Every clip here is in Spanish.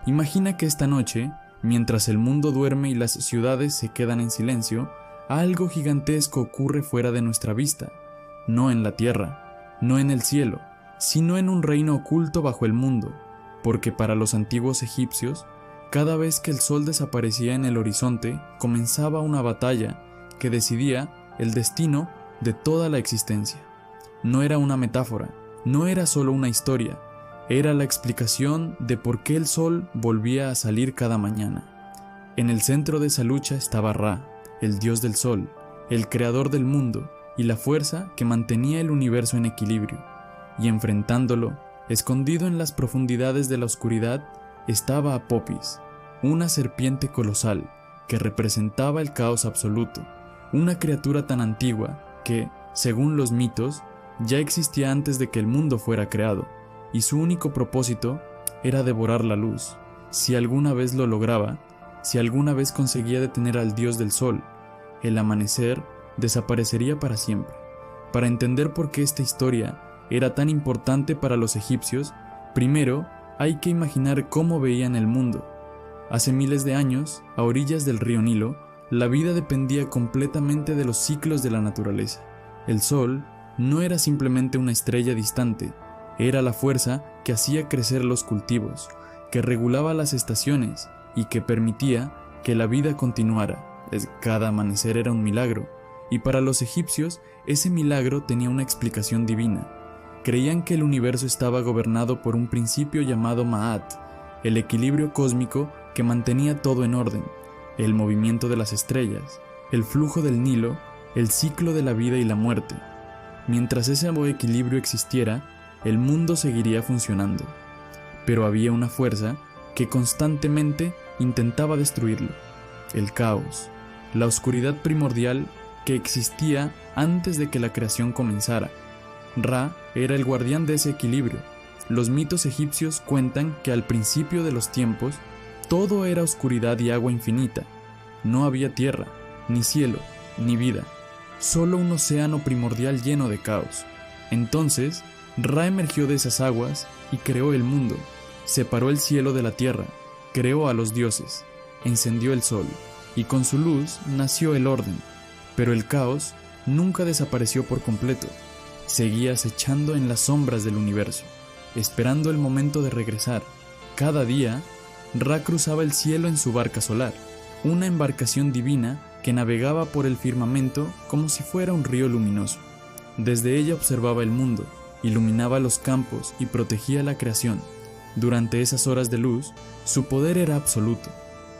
Imagina que esta noche, mientras el mundo duerme y las ciudades se quedan en silencio, algo gigantesco ocurre fuera de nuestra vista, no en la tierra, no en el cielo, sino en un reino oculto bajo el mundo, porque para los antiguos egipcios, cada vez que el sol desaparecía en el horizonte, comenzaba una batalla que decidía el destino de toda la existencia. No era una metáfora, no era solo una historia, era la explicación de por qué el sol volvía a salir cada mañana. En el centro de esa lucha estaba Ra, el dios del sol, el creador del mundo y la fuerza que mantenía el universo en equilibrio. Y enfrentándolo, escondido en las profundidades de la oscuridad, estaba Apopis, una serpiente colosal que representaba el caos absoluto, una criatura tan antigua que, según los mitos, ya existía antes de que el mundo fuera creado, y su único propósito era devorar la luz. Si alguna vez lo lograba, si alguna vez conseguía detener al dios del sol, el amanecer desaparecería para siempre. Para entender por qué esta historia era tan importante para los egipcios, primero hay que imaginar cómo veían el mundo. Hace miles de años, a orillas del río Nilo, la vida dependía completamente de los ciclos de la naturaleza. El sol no era simplemente una estrella distante, era la fuerza que hacía crecer los cultivos, que regulaba las estaciones y que permitía que la vida continuara. Cada amanecer era un milagro, y para los egipcios ese milagro tenía una explicación divina. Creían que el universo estaba gobernado por un principio llamado Ma'at, el equilibrio cósmico que mantenía todo en orden, el movimiento de las estrellas, el flujo del Nilo, el ciclo de la vida y la muerte. Mientras ese equilibrio existiera, el mundo seguiría funcionando. Pero había una fuerza que constantemente intentaba destruirlo: el caos, la oscuridad primordial que existía antes de que la creación comenzara. Ra era el guardián de ese equilibrio. Los mitos egipcios cuentan que al principio de los tiempos, todo era oscuridad y agua infinita. No había tierra, ni cielo, ni vida, solo un océano primordial lleno de caos. Entonces, Ra emergió de esas aguas y creó el mundo, separó el cielo de la tierra, creó a los dioses, encendió el sol, y con su luz nació el orden. Pero el caos nunca desapareció por completo, seguía acechando en las sombras del universo, esperando el momento de regresar. Cada día, Ra cruzaba el cielo en su barca solar, una embarcación divina que navegaba por el firmamento como si fuera un río luminoso. Desde ella observaba el mundo, iluminaba los campos y protegía la creación. Durante esas horas de luz, su poder era absoluto.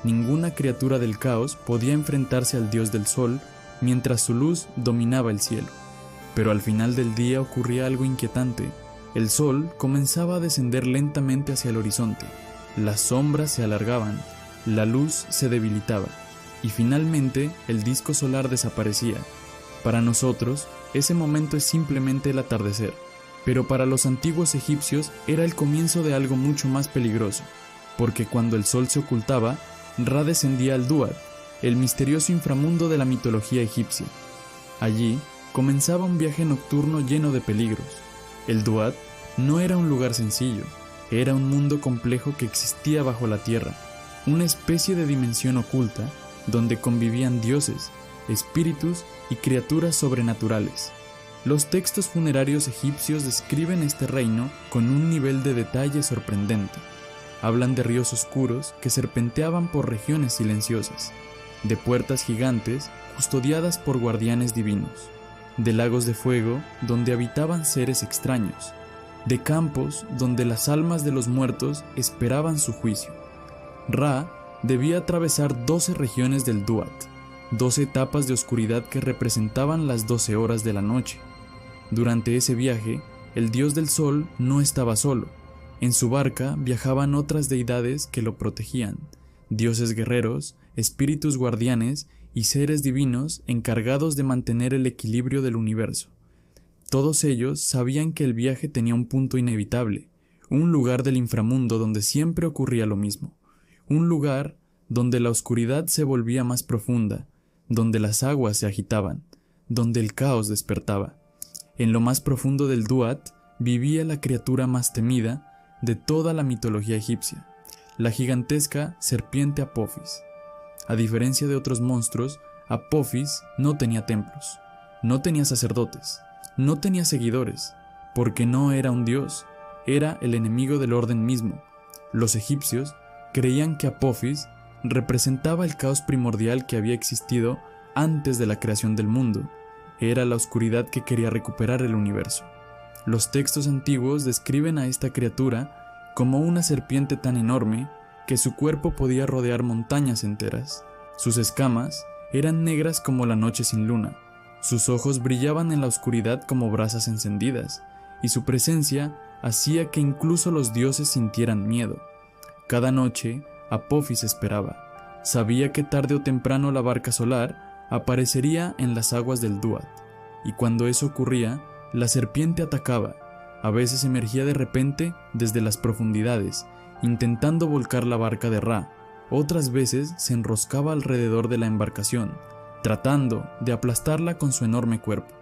Ninguna criatura del caos podía enfrentarse al dios del sol mientras su luz dominaba el cielo. Pero al final del día ocurría algo inquietante. El sol comenzaba a descender lentamente hacia el horizonte. Las sombras se alargaban, la luz se debilitaba, y finalmente el disco solar desaparecía. Para nosotros, ese momento es simplemente el atardecer, pero para los antiguos egipcios era el comienzo de algo mucho más peligroso, porque cuando el sol se ocultaba, Ra descendía al Duat, el misterioso inframundo de la mitología egipcia. Allí comenzaba un viaje nocturno lleno de peligros. El Duat no era un lugar sencillo, era un mundo complejo que existía bajo la tierra, una especie de dimensión oculta donde convivían dioses, espíritus y criaturas sobrenaturales. Los textos funerarios egipcios describen este reino con un nivel de detalle sorprendente. Hablan de ríos oscuros que serpenteaban por regiones silenciosas, de puertas gigantes custodiadas por guardianes divinos, de lagos de fuego donde habitaban seres extraños, de campos donde las almas de los muertos esperaban su juicio. Ra debía atravesar 12 regiones del Duat, 12 etapas de oscuridad que representaban las 12 horas de la noche. Durante ese viaje, el dios del sol no estaba solo. En su barca viajaban otras deidades que lo protegían, dioses guerreros, espíritus guardianes y seres divinos encargados de mantener el equilibrio del universo. Todos ellos sabían que el viaje tenía un punto inevitable, un lugar del inframundo donde siempre ocurría lo mismo, un lugar donde la oscuridad se volvía más profunda, donde las aguas se agitaban, donde el caos despertaba. En lo más profundo del Duat vivía la criatura más temida de toda la mitología egipcia, la gigantesca serpiente Apophis. A diferencia de otros monstruos, Apophis no tenía templos, no tenía sacerdotes, no tenía seguidores, porque no era un dios, era el enemigo del orden mismo. Los egipcios creían que Apophis representaba el caos primordial que había existido antes de la creación del mundo. Era la oscuridad que quería recuperar el universo. Los textos antiguos describen a esta criatura como una serpiente tan enorme que su cuerpo podía rodear montañas enteras. Sus escamas eran negras como la noche sin luna, sus ojos brillaban en la oscuridad como brasas encendidas, y su presencia hacía que incluso los dioses sintieran miedo. Cada noche, Apophis esperaba. Sabía que tarde o temprano la barca solar aparecería en las aguas del Duat, y cuando eso ocurría, la serpiente atacaba. A veces emergía de repente desde las profundidades, intentando volcar la barca de Ra. Otras veces se enroscaba alrededor de la embarcación, tratando de aplastarla con su enorme cuerpo.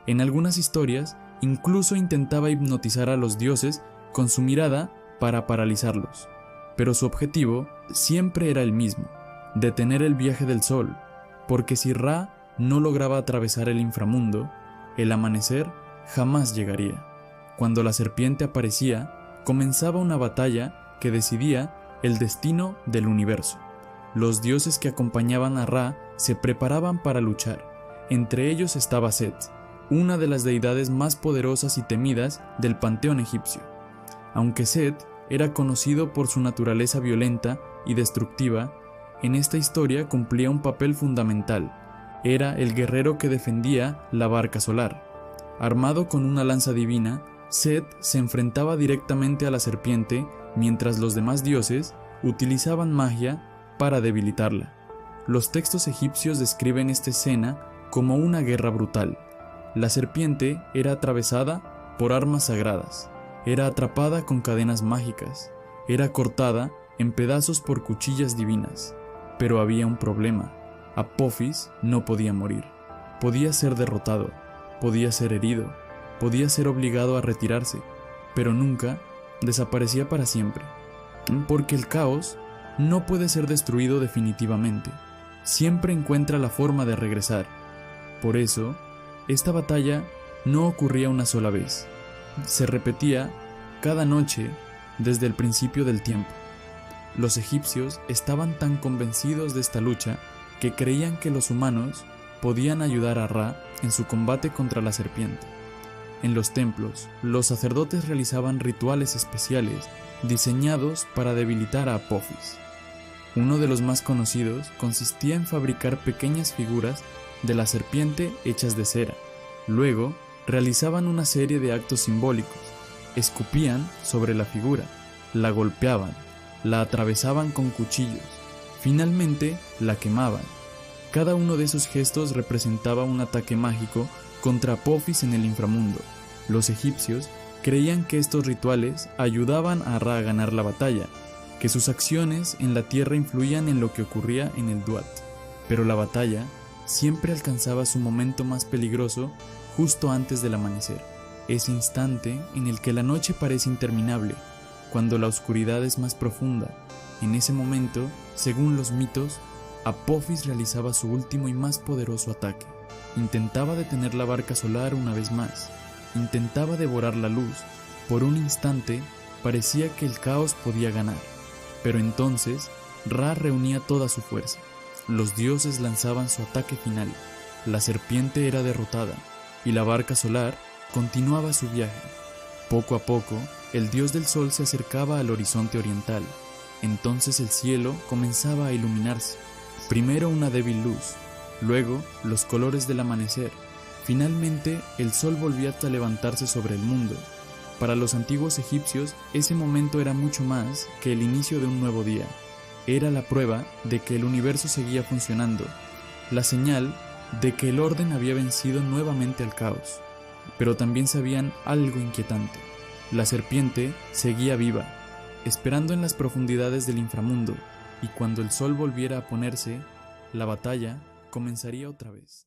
En algunas historias, incluso intentaba hipnotizar a los dioses con su mirada para paralizarlos. Pero su objetivo siempre era el mismo: detener el viaje del sol, porque si Ra no lograba atravesar el inframundo, el amanecer jamás llegaría. Cuando la serpiente aparecía, comenzaba una batalla que decidía el destino del universo. Los dioses que acompañaban a Ra se preparaban para luchar. Entre ellos estaba Set, una de las deidades más poderosas y temidas del panteón egipcio. Aunque Set era conocido por su naturaleza violenta y destructiva, en esta historia cumplía un papel fundamental. Era el guerrero que defendía la barca solar. Armado con una lanza divina, Set se enfrentaba directamente a la serpiente, mientras los demás dioses utilizaban magia para debilitarla. Los textos egipcios describen esta escena como una guerra brutal. La serpiente era atravesada por armas sagradas, era atrapada con cadenas mágicas, era cortada en pedazos por cuchillas divinas. Pero había un problema: Apophis no podía morir. Podía ser derrotado, podía ser herido, podía ser obligado a retirarse, pero nunca desaparecía para siempre. Porque el caos no puede ser destruido definitivamente, siempre encuentra la forma de regresar. Por eso, esta batalla no ocurría una sola vez, se repetía cada noche desde el principio del tiempo. Los egipcios estaban tan convencidos de esta lucha que creían que los humanos podían ayudar a Ra en su combate contra la serpiente. En los templos, los sacerdotes realizaban rituales especiales diseñados para debilitar a Apophis. Uno de los más conocidos consistía en fabricar pequeñas figuras de la serpiente hechas de cera. Luego, realizaban una serie de actos simbólicos. Escupían sobre la figura, la golpeaban, la atravesaban con cuchillos, finalmente la quemaban. Cada uno de esos gestos representaba un ataque mágico contra Apophis en el inframundo. Los egipcios creían que estos rituales ayudaban a Ra a ganar la batalla, que sus acciones en la tierra influían en lo que ocurría en el Duat. Pero la batalla siempre alcanzaba su momento más peligroso justo antes del amanecer, ese instante en el que la noche parece interminable, cuando la oscuridad es más profunda. En ese momento, según los mitos, Apophis realizaba su último y más poderoso ataque. Intentaba detener la barca solar una vez más, intentaba devorar la luz. Por un instante parecía que el caos podía ganar, pero entonces Ra reunía toda su fuerza. Los dioses lanzaban su ataque final, la serpiente era derrotada y la barca solar continuaba su viaje. Poco a poco, el dios del sol se acercaba al horizonte oriental. Entonces el cielo comenzaba a iluminarse. Primero una débil luz, luego los colores del amanecer. Finalmente el sol volvía a levantarse sobre el mundo. Para los antiguos egipcios, ese momento era mucho más que el inicio de un nuevo día. Era la prueba de que el universo seguía funcionando, la señal de que el orden había vencido nuevamente al caos. Pero también sabían algo inquietante: la serpiente seguía viva, esperando en las profundidades del inframundo, y cuando el sol volviera a ponerse, la batalla comenzaría otra vez.